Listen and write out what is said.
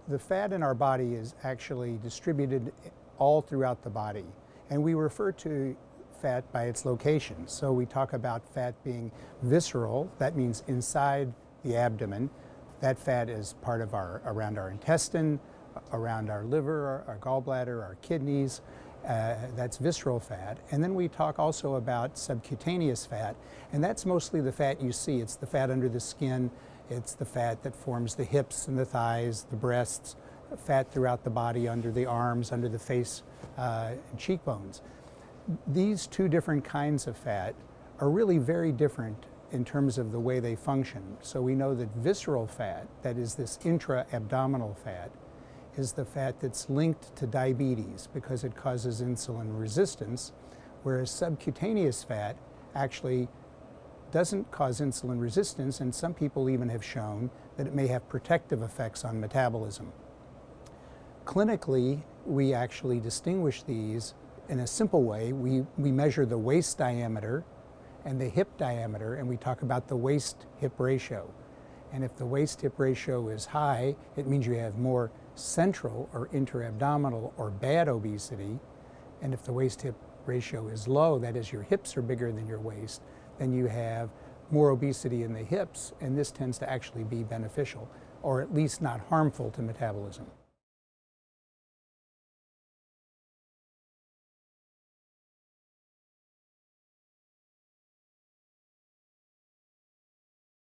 The fat in our body is actually distributed all throughout the body, and we refer to fat by its location. So we talk about fat being visceral, that means inside the abdomen. That fat is part of around our intestine, around our liver, our gallbladder, our kidneys. That's visceral fat. And then we talk also about subcutaneous fat, and that's mostly the fat you see. It's the fat under the skin. It's the fat that forms the hips and the thighs, the breasts, fat throughout the body, under the arms, under the face, and cheekbones. These two different kinds of fat are really very different in terms of the way they function. So we know that visceral fat, that is this intra-abdominal fat, is the fat that's linked to diabetes because it causes insulin resistance, whereas subcutaneous fat actually doesn't cause insulin resistance, and some people even have shown that it may have protective effects on metabolism. Clinically, we actually distinguish these in a simple way. We measure the waist diameter and the hip diameter, and we talk about the waist-hip ratio. And if the waist-hip ratio is high, it means you have more central or intra-abdominal or bad obesity. And if the waist-hip ratio is low, that is your hips are bigger than your waist, then you have more obesity in the hips, and this tends to actually be beneficial, or at least not harmful to metabolism.